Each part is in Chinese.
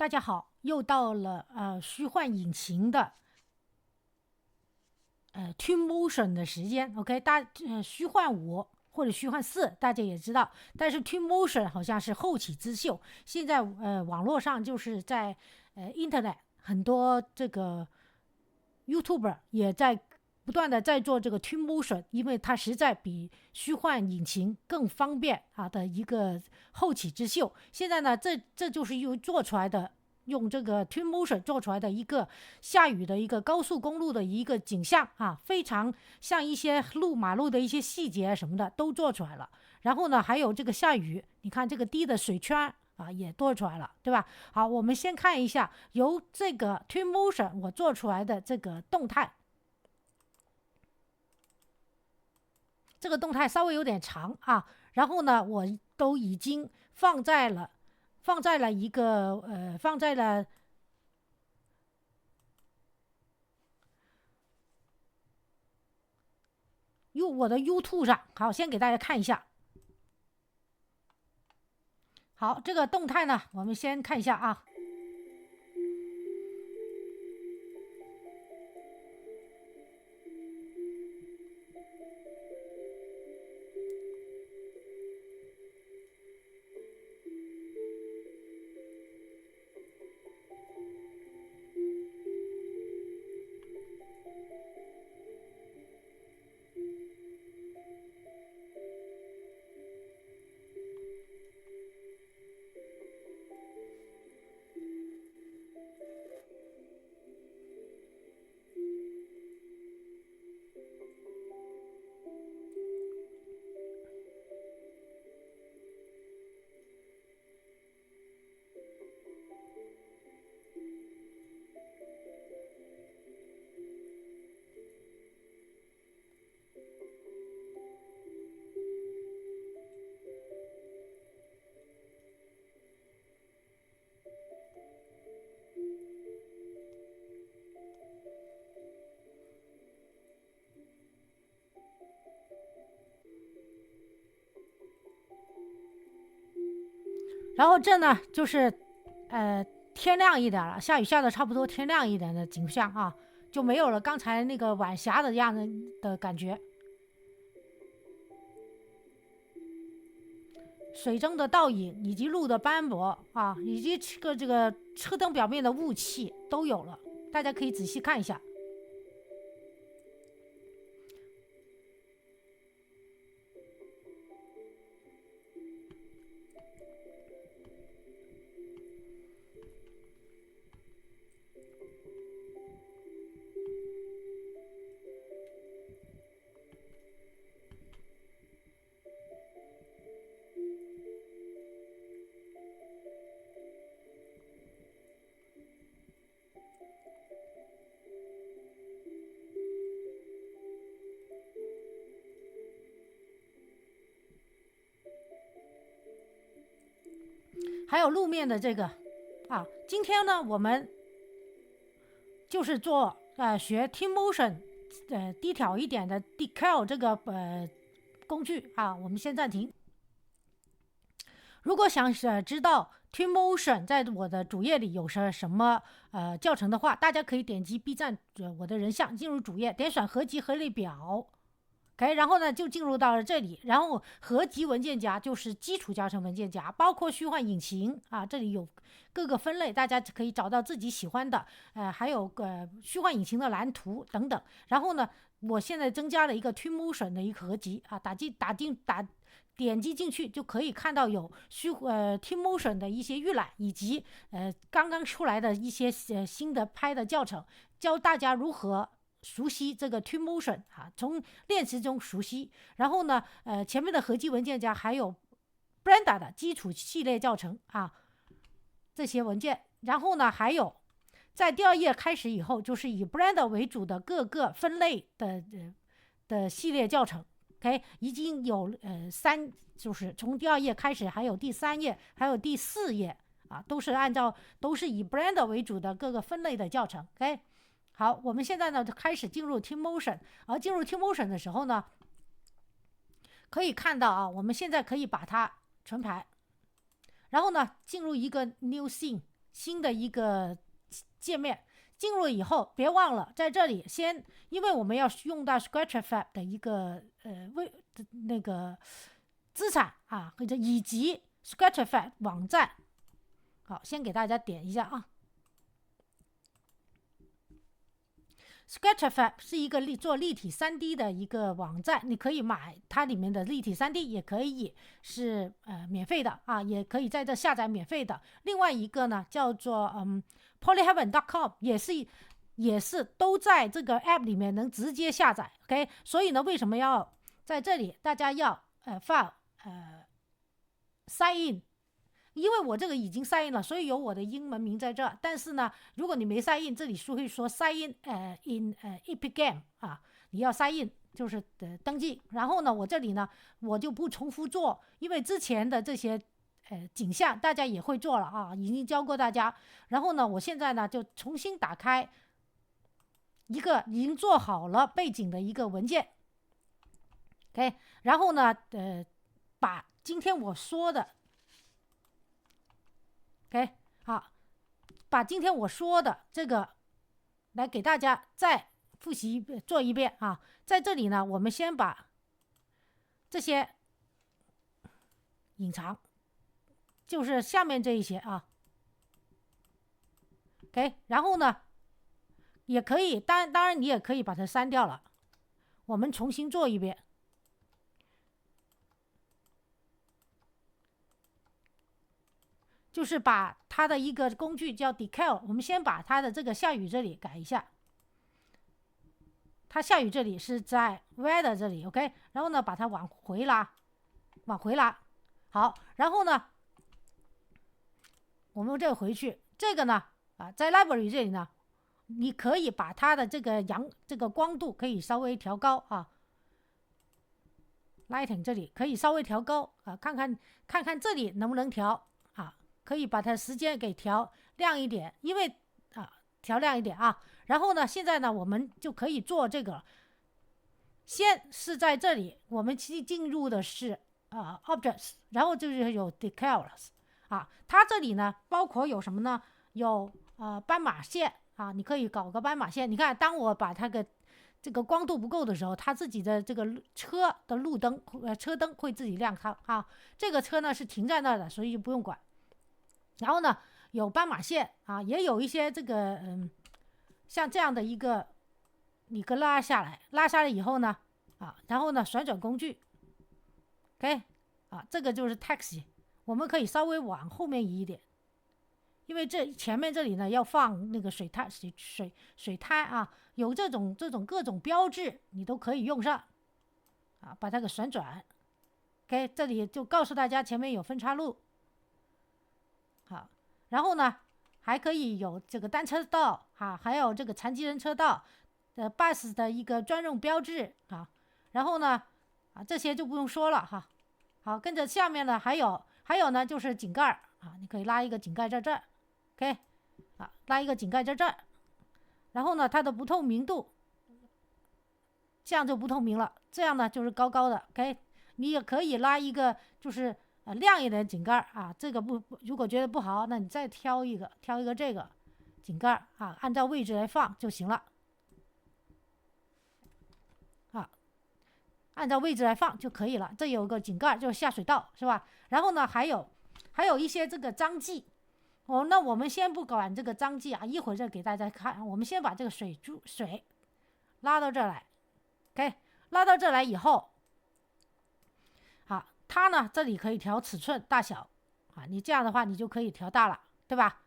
大家好，又到了虚幻引擎的Twinmotion 的时间。OK，虚幻五或者虚幻四大家也知道，但是 Twinmotion 好像是后起之秀。现在网络上就是在Internet 很多这个 YouTuber 也在不断的在做这个 Twinmotion，因为它实在比虚幻引擎更方便的一个后起之秀。现在呢，这就是又做出来的。用这个 Twinmotion 做出来的一个下雨的一个高速公路的一个景象非常像一些马路的一些细节什么的都做出来了。然后呢，还有这个下雨，你看这个滴的水圈也做出来了，对吧？好，我们先看一下由这个 Twinmotion 我做出来的这个动态。这个动态稍微有点长然后呢，我都已经放在了我的 YouTube 上。好，先给大家看一下。好，这个动态呢，我们先看一下然后这呢就是天亮一点了，下雨下的差不多天亮一点的景象就没有了刚才那个晚霞的样子的感觉。水中的倒影以及路的斑驳以及这个车灯表面的雾气都有了，大家可以仔细看一下。还有路面的这个今天呢我们就是做学 Twinmotion 低调一点的 Decal 这个工具我们先暂停。如果想知道 Twinmotion 在我的主页里有什么教程的话，大家可以点击 B 站我的人像进入主页，点选合集和列表，OK， 然后呢就进入到了这里，然后合集文件夹就是基础教程文件夹，包括虚幻引擎这里有各个分类，大家可以找到自己喜欢的，还有虚幻引擎的蓝图等等。然后呢，我现在增加了一个 Twinmotion 的一个合集点击进去就可以看到有Twinmotion 的一些预览，以及刚刚出来的一些新的拍的教程，教大家如何熟悉这个 Twinmotion 从练习中熟悉。然后呢前面的合集文件夹还有 Brenda 的基础系列教程这些文件。然后呢还有在第二页开始以后，就是以 Brenda 为主的各个分类的系列教程。OK， 已经有就是从第二页开始，还有第三页，还有第四页都是以 Brenda 为主的各个分类的教程。OK， 好，我们现在呢开始进入 Twinmotion， 而进入 Twinmotion 的时候呢，可以看到我们现在可以把它存排，然后呢进入一个 New Scene，新的一个界面。进入以后，别忘了在这里先，因为我们要用到 Sketchfab 的一个那个资产啊，或者以及 Sketchfab 网站。好，先给大家点一下啊。Sketchfab 是一个做立体 3D 的一个网站，你可以买它里面的立体 3D， 也可以是免费的啊，也可以在这下载免费的。另外一个呢叫做polyheaven.com， 也是都在这个 app 里面能直接下载。OK， 所以呢，为什么要在这里大家要file sign in？因为我这个已经 sign in 了，所以有我的英文名在这。但是呢，如果你没 sign in， 这里会说 sign in Epic Game 啊，你要 sign in 就是登记。然后呢，我这里呢我就不重复做，因为之前的这些景象大家也会做了啊，已经教过大家。然后呢，我现在呢就重新打开一个已经做好了背景的一个文件。OK， 然后呢把今天我说的OK， 好，把今天我说的这个来给大家再复习做一遍啊。在这里呢，我们先把这些隐藏，就是下面这一些啊。OK， 然后呢，也可以，当然你也可以把它删掉了。我们重新做一遍。就是把它的一个工具叫 decal， 我们先把它的这个下雨这里改一下，它下雨这里是在 weather 这里 OK， 然后呢把它往回拉，好，然后呢我们这个回去，这个呢在 library 这里呢，你可以把它的这个光度可以稍微调高啊，lighting 这里可以稍微调高啊，看看这里能不能调啊。可以把它时间给调亮一点，因为调亮一点啊。然后呢，现在呢，我们就可以做这个。先是在这里，我们进入的是objects， 然后就是有 decals 啊。它这里呢，包括有什么呢？有斑马线啊，你可以搞个斑马线。你看，当我把它这个光度不够的时候，它自己的这个车的路灯车灯会自己亮啊。这个车呢是停在那儿的，所以就不用管。然后呢，有斑马线啊，也有一些这个像这样的一个，你给拉下来以后呢，然后呢旋转工具 ，OK， 这个就是 taxi， 我们可以稍微往后面移一点，因为这前面这里呢要放那个水滩啊，有这种各种标志你都可以用上啊，把它给旋转 ，OK， 这里就告诉大家前面有分岔路。好，然后呢，还可以有这个单车道啊，还有这个残疾人车道bus 的一个专用标志啊。然后呢，这些就不用说了哈。好，跟着下面呢还有呢就是井盖啊，你可以拉一个井盖在这儿 ，OK， 拉一个井盖在这儿。然后呢，它的不透明度，这样就不透明了，这样呢就是高高的 ，OK。你也可以拉一个就是亮一点井盖啊，这个如果觉得不好，那你再挑一个这个井盖啊，按照位置来放就行了啊，按照位置来放就可以了。这有个井盖就是下水道是吧？然后呢还有一些这个章记那我们先不管这个章记啊，一会儿再给大家看。我们先把这个水拉到这儿来 ，OK， 拉到这儿来以后。它呢，这里可以调尺寸大小啊，你这样的话你就可以调大了，对吧？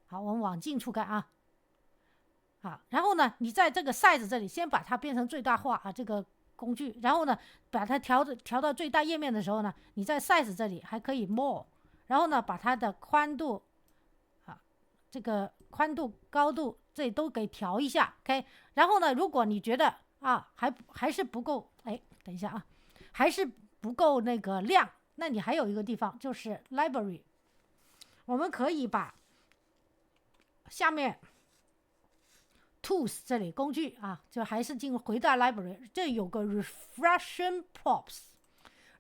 好，我们往近处看啊，然后呢，你在这个 size 这里先把它变成最大化啊，这个工具，然后呢，把它调到最大页面的时候呢，你在 size 这里还可以 more， 然后呢，把它的宽度这个宽度、高度这里都给调一下 ，OK。然后呢，如果你觉得还是不够，等一下啊，还是不够那个亮，那你还有一个地方就是 library， 我们可以把下面 tools 这里工具就还是回到 library， 这有个 reflection props，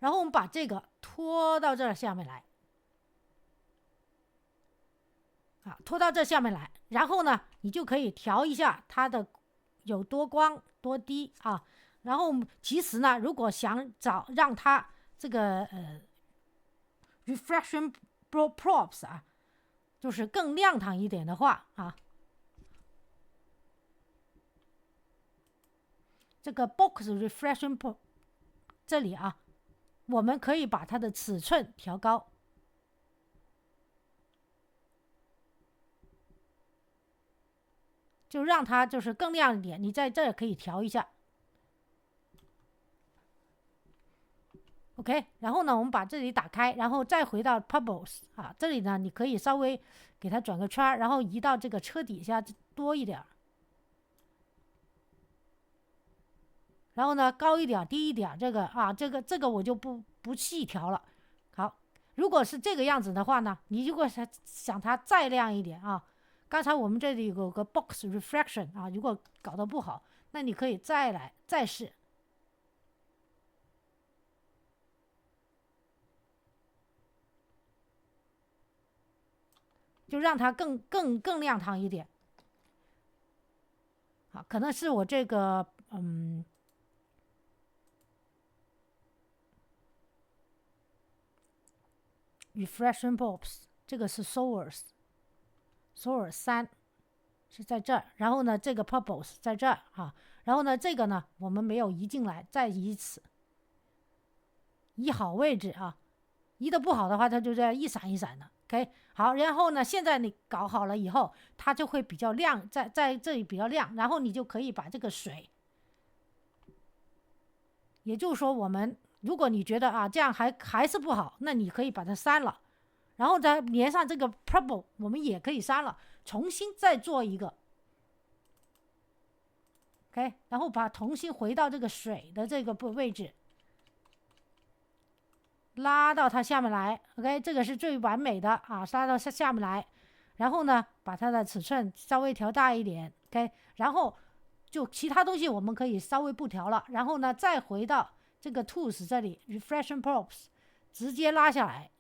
然后我们把这个拖到这下面来拖到这下面来，然后呢，你就可以调一下它的有多光多低啊。然后其实呢，如果想让它这个reflection props 啊，就是更亮堂一点的话啊，这个 box reflection prop 这里啊，我们可以把它的尺寸调高。就让它就是更亮一点，你在这可以调一下 ，OK。然后呢，我们把这里打开，然后再回到 Pebbles 啊，这里呢你可以稍微给它转个圈，然后移到这个车底下多一点，然后呢高一点低一点，这个啊这个我就不细调了。好，如果是这个样子的话呢，你如果想它再亮一点啊。刚才我们这里有个 box reflection 啊，如果搞得不好，那你可以再试，就让它更亮堂一点。好，可能是我这个reflection box 这个是 source 3是在这儿，然后呢这个 purpose 在这儿啊，然后呢这个呢我们没有移进来，再移一次，移好位置啊，移的不好的话它就这样一闪一闪的。OK， 好，然后呢现在你搞好了以后，它就会比较亮，在这里比较亮，然后你就可以把这个水，也就是说我们如果你觉得啊这样还是不好，那你可以把它删了，然后再连上这个 purple 我们也可以删了，重新再做一个 OK， 然后重新回到这个水的这个位置，拉到它下面来 OK， 这个是最完美的啊，拉到下面来，然后呢把它的尺寸稍微调大一点 OK， 然后就其他东西我们可以稍微不调了，然后呢再回到这个 tools 这里 reflection props 直接拉下来，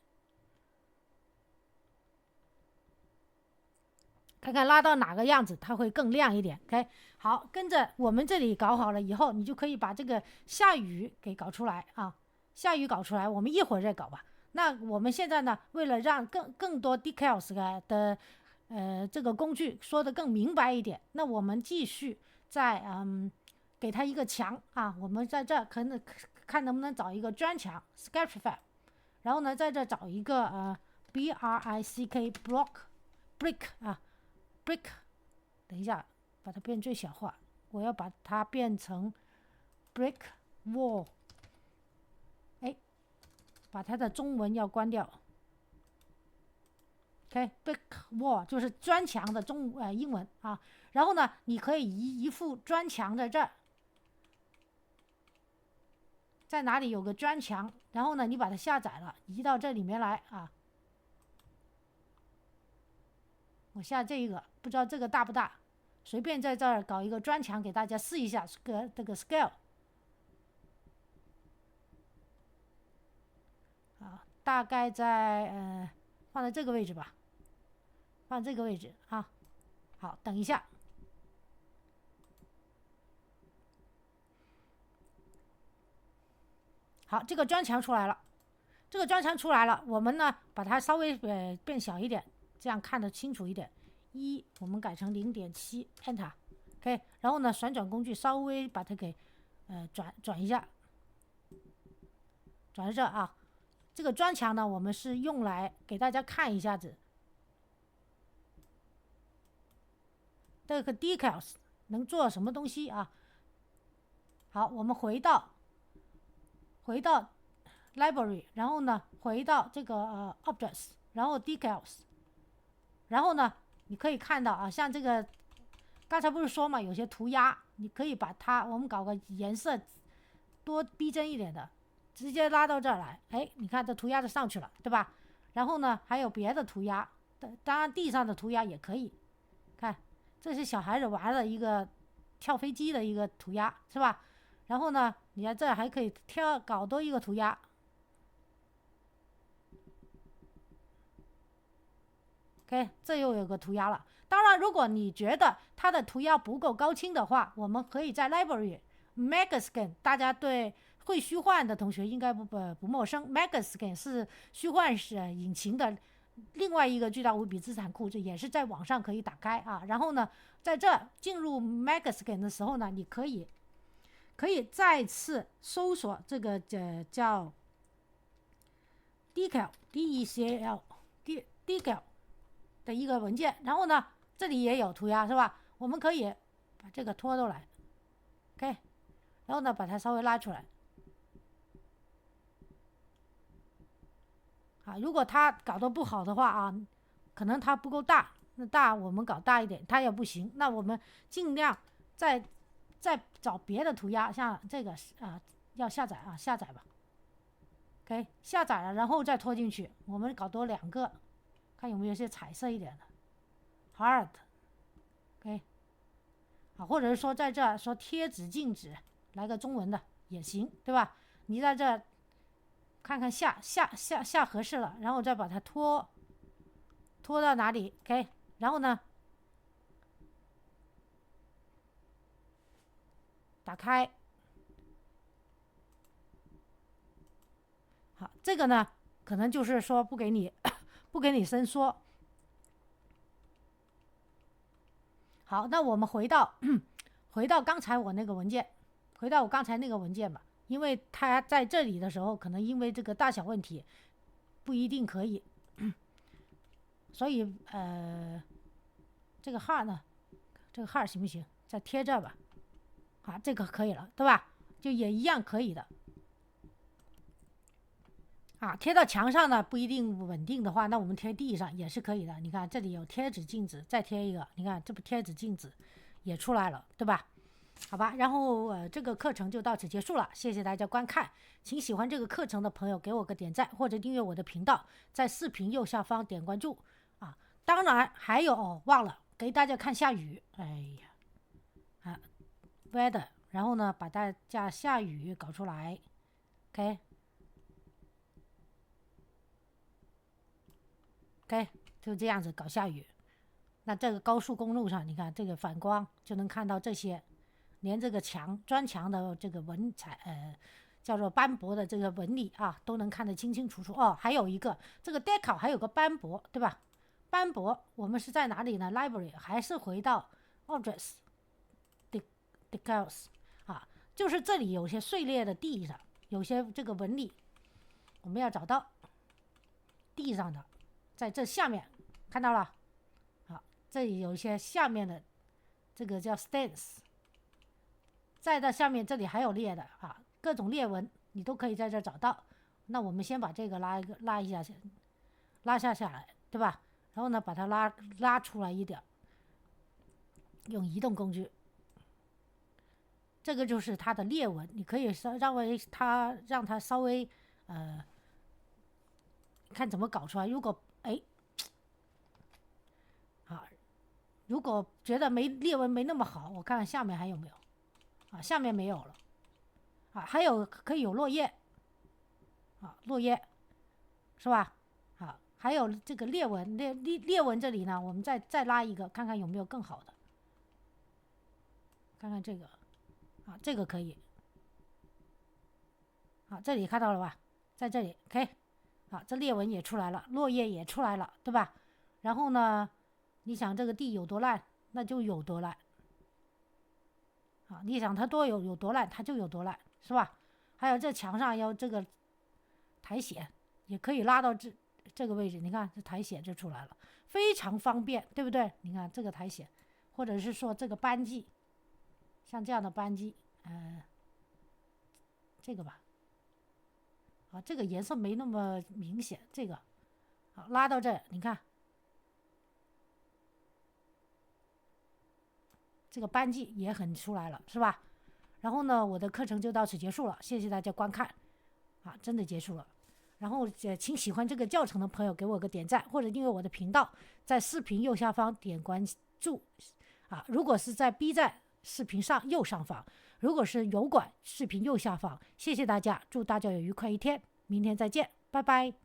看看拉到哪个样子它会更亮一点 OK。 好，跟着我们这里搞好了以后，你就可以把这个下雨给搞出来啊，下雨搞出来我们一会儿再搞吧。那我们现在呢，为了让更多 decals 的这个工具说得更明白一点，那我们继续再给它一个墙啊，我们在这可能看能不能找一个砖墙 Sketchfab， 然后呢在这找一个brick brick 啊 brick， 等一下把它变最小化，我要把它变成 brick wall， 把它的中文要关掉。OK， brick wall 就是砖墙的英文啊。然后呢，你可以移一幅砖墙在这儿，在哪里有个砖墙，然后呢，你把它下载了，移到这里面来啊。我下这个，不知道这个大不大，随便在这儿搞一个砖墙给大家试一下这个 scale。啊，大概在放在这个位置吧，放这个位置啊。好，等一下。好，这个砖墙出来了，这个砖墙出来了，我们呢把它稍微变小一点，这样看得清楚一点。我们改成 0.7 Enter OK， 然后呢旋转工具稍微把它给转一下，转到这啊。这个砖墙呢我们是用来给大家看一下子这个 decals 能做什么东西啊。好，我们回到 library， 然后呢回到这个objects， 然后 decals， 然后呢你可以看到啊，像这个刚才不是说嘛，有些涂鸦你可以把它我们搞个颜色多逼真一点的，直接拉到这儿来，你看这涂鸦就上去了，对吧？然后呢还有别的涂鸦，当然地上的涂鸦也可以，看这是小孩子玩的一个跳飞机的一个涂鸦，是吧？然后呢你看这还可以搞多一个涂鸦 OK， 这又有个涂鸦了。当然，如果你觉得它的涂鸦不够高清的话，我们可以在 Library Megascan， 大家对会虚幻的同学应该不陌生。Megascan 是虚幻引擎的另外一个巨大无比资产库，这也是在网上可以打开啊。然后呢，在这进入 Megascan 的时候呢，你可以再次搜索这个叫 Decal Decal 的一个文件，然后呢，这里也有涂鸦是吧？我们可以把这个拖出来 ，OK， 然后呢，把它稍微拉出来。啊，如果它搞得不好的话啊，可能它不够大，那大我们搞大一点，它也不行。那我们尽量再找别的涂鸦，像这个要下载啊，下载吧。OK， 下载了，然后再拖进去。我们搞多2个，看有没有些彩色一点的 ，hard。OK， 啊，或者是说在这说贴纸静止，来个中文的也行，对吧？你在这看看下合适了，然后再把它拖到哪里 ？OK， 然后呢，打开。好，这个呢，可能就是说不给你伸缩。好，那我们回到刚才我那个文件，吧，因为它在这里的时候，可能因为这个大小问题，不一定可以，所以这个号呢，这个号行不行？再贴这吧，好，这个可以了，对吧？就也一样可以的。啊，贴到墙上呢不一定稳定的话，那我们贴地上也是可以的。你看这里有贴纸镜子，再贴一个，你看这不贴纸镜子也出来了，对吧？好吧，然后这个课程就到此结束了，谢谢大家观看。请喜欢这个课程的朋友给我个点赞或者订阅我的频道，在视频右下方点关注啊。当然还有忘了给大家看下雨，哎呀weather， 然后呢把大家下雨搞出来 ，OK。OK， 就这样子搞下雨。那这个高速公路上，你看这个反光就能看到这些，连这个砖墙的这个纹彩，叫做斑驳的这个纹理啊，都能看得清清楚楚。哦，还有一个这个 decal 还有个斑驳，对吧？斑驳我们是在哪里呢 ？Library 还是回到 Objects Decals 啊，就是这里有些碎裂的地上有些这个纹理，我们要找到地上的。在这下面看到了，好，这里有一些下面的，这个叫 stance， 再到下面这里还有裂的啊，各种裂纹你都可以在这找到。那我们先把这个拉一下，拉下来，对吧？然后呢，把它拉出来一点，用移动工具，这个就是它的裂纹，你可以让它稍微看怎么搞出来。如果觉得裂纹没那么好，我看看下面还有没有啊？下面没有了啊，还有可以有落叶啊，落叶是吧？啊，还有这个裂纹，裂纹这里呢，我们再拉一个，看看有没有更好的。看看这个啊，这个可以啊，这里看到了吧？在这里 OK 啊，这裂纹也出来了，落叶也出来了，对吧？然后呢？你想这个地有多烂，那就有多烂啊！你想它有多烂，它就有多烂，是吧？还有这墙上要这个苔藓，也可以拉到这个位置。你看这苔藓就出来了，非常方便，对不对？你看这个苔藓，或者是说这个斑迹，像这样的斑迹，这个吧，啊，这个颜色没那么明显，这个好拉到这，你看。这个斑迹也很出来了，是吧？然后呢，我的课程就到此结束了，谢谢大家观看，啊，真的结束了。然后请喜欢这个教程的朋友给我个点赞或者订阅我的频道，在视频右下方点关注，啊，如果是在 B 站视频右上方，如果是油管视频右下方，谢谢大家，祝大家有愉快一天，明天再见，拜拜。